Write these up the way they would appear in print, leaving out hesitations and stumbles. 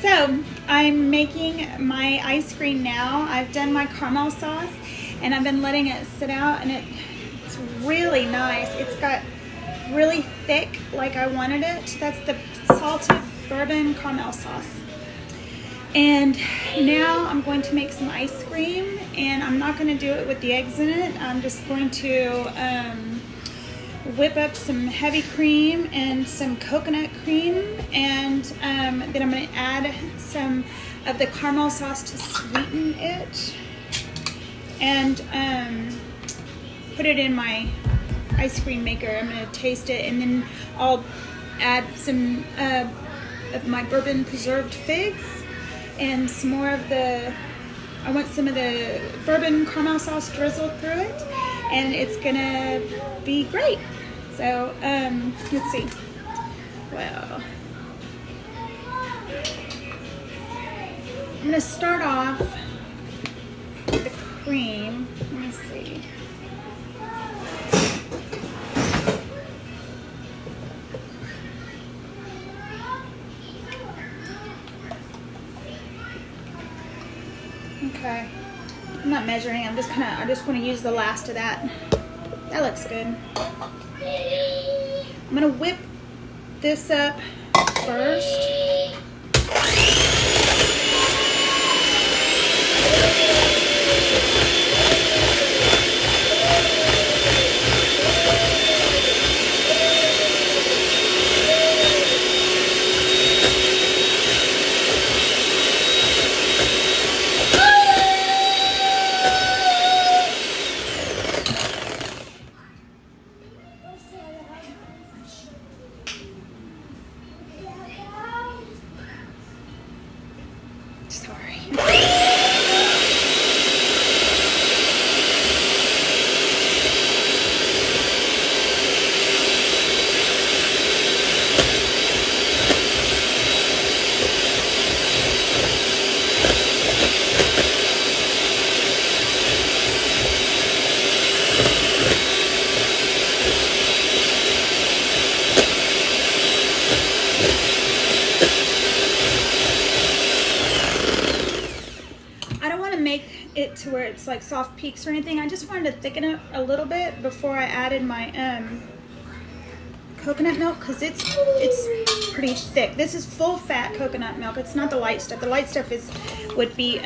So I'm making my ice cream now. I've done my caramel sauce and I've been letting it sit out, and it's really nice. It's got really thick like I wanted it. That's the salted bourbon caramel sauce. And now I'm going to make some ice cream, and I'm not going to do it with the eggs in it. I'm just going to whip up some heavy cream and some coconut cream, and then I'm going to add some of the caramel sauce to sweeten it, and put it in my ice cream maker. I'm going to taste it, and then I'll add some of my bourbon preserved figs and some more of I want some of the bourbon caramel sauce drizzled through it, and it's gonna be great. So let's see. Well, I'm gonna start off with the cream. Let me see. Okay, I'm not measuring. I just want to use the last of that. That looks good. I'm gonna whip this up first. Sorry. Make it to where it's like soft peaks or anything. I just wanted to thicken it a little bit before I added my coconut milk, because it's pretty thick. This is full fat coconut milk. It's not the light stuff. The light stuff would be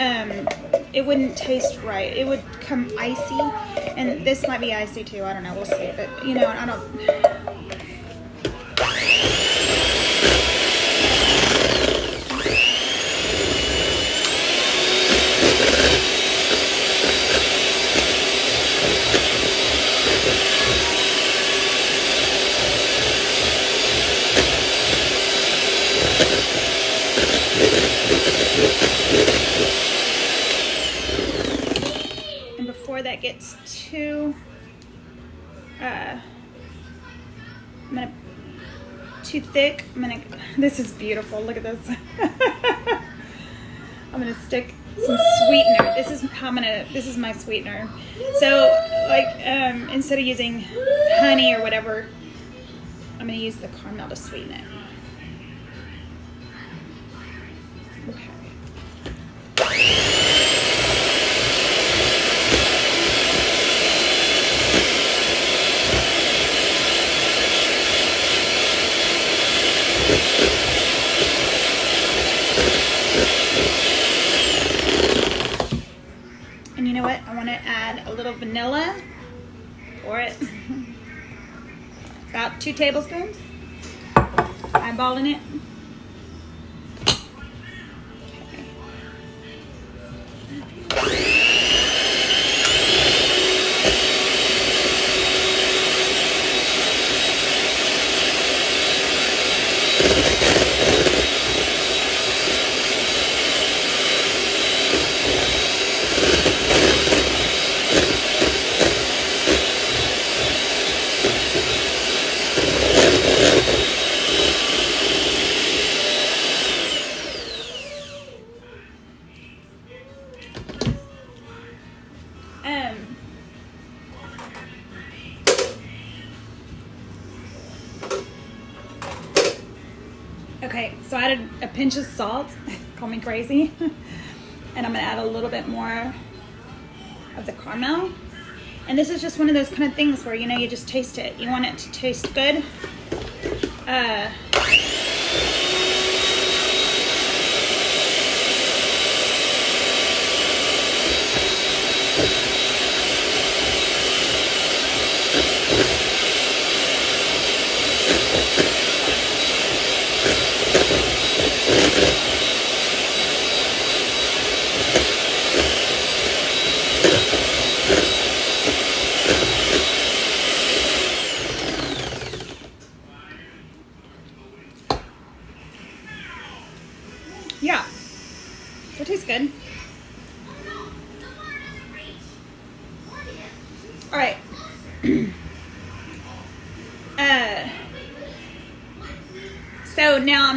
it wouldn't taste right. It would come icy, and this might be icy too. I don't know. We'll see. But you know, I don't. And before that gets too too thick, this is beautiful. Look at this. I'm gonna stick some sweetener. This is my sweetener. So like instead of using honey or whatever, I'm gonna use the caramel to sweeten it. Okay. And you know what? I want to add a little vanilla. Pour it. About 2 tablespoons. Eyeballing it. Okay, so I added a pinch of salt. call me crazy. And I'm gonna add a little bit more of the caramel. And this is just one of those kind of things where, you know, you just taste it. You want it to taste good. Yeah, so it tastes good. All right. So now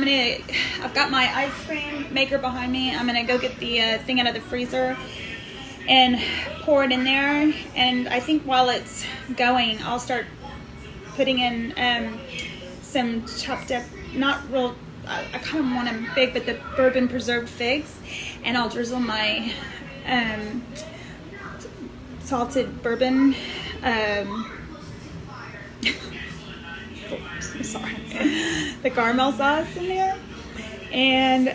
I've got my ice cream maker behind me. I'm gonna go get the thing out of the freezer and pour it in there. And I think while it's going, I'll start putting in some chopped up, not real, I kind of want them big, but the bourbon preserved figs. And I'll drizzle my salted bourbon, sorry, the caramel sauce in there. And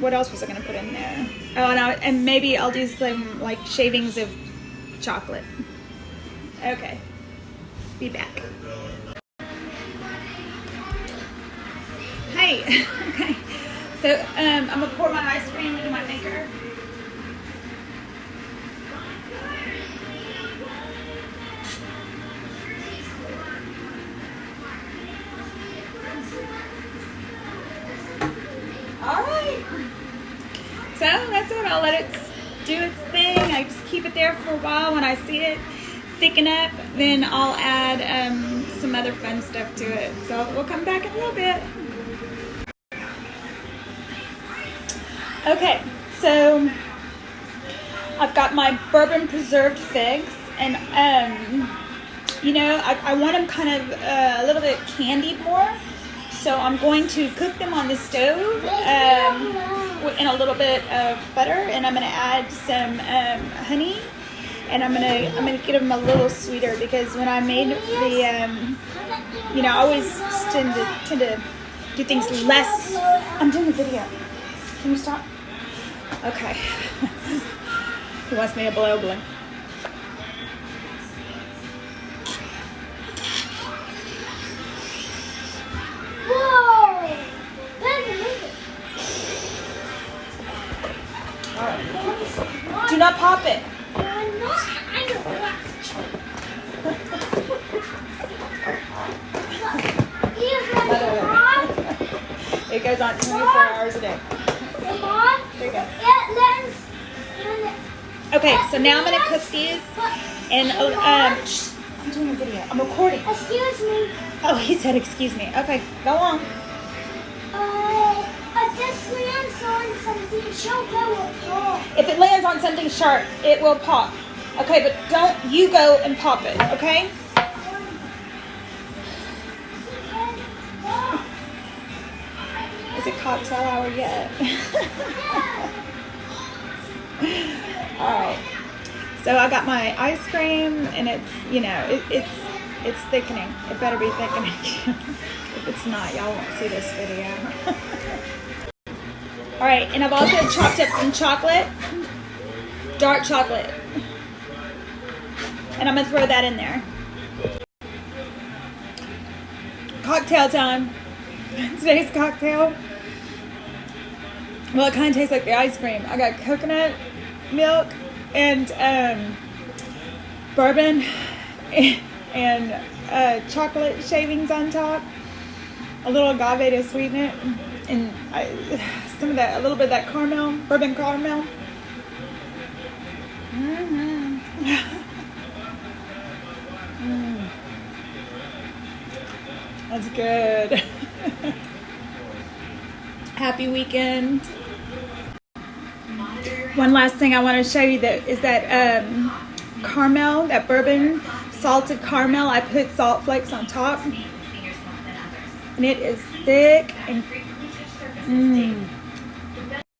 what else was I going to put in there? Oh, and maybe I'll do some like shavings of chocolate. Okay, be back. Hey, okay. So I'm gonna pour my ice cream into my maker. All right. So that's it. I'll let it do its thing. I just keep it there for a while. When I see it thicken up, then I'll add some other fun stuff to it. So we'll come back in a little bit. Okay, so I've got my bourbon preserved figs, and you know, I want them kind of a little bit candied more. So I'm going to cook them on the stove in a little bit of butter, and I'm going to add some honey, and I'm gonna get them a little sweeter, because when I made the you know, I always tend to do things less. I'm doing a video. Can you stop? Okay. He wants me to blow. Whoa! Do not pop it. It goes on 24 hours a day. There you go. Okay, so now I'm gonna cook these, and I'm doing a video. I'm recording. Excuse me. Oh, he said excuse me. Okay, go on. This lands on something sharp, it will pop. If it lands on something sharp, it will pop. Okay, but don't you go and pop it, okay? Is it cocktail hour yet? Alright. So I got my ice cream, and it's, you know, it's thickening. It better be thickening. If it's not, y'all won't see this video. Alright, and I've also chopped up some chocolate, dark chocolate. And I'm going to throw that in there. Cocktail time. Today's cocktail. Well, it kind of tastes like the ice cream. I got coconut milk and bourbon and chocolate shavings on top. A little agave to sweeten it. And some of that, a little bit of that caramel, bourbon caramel. That's good. Happy weekend. One last thing I want to show you is that caramel, that bourbon salted caramel. I put salt flakes on top, and it is thick and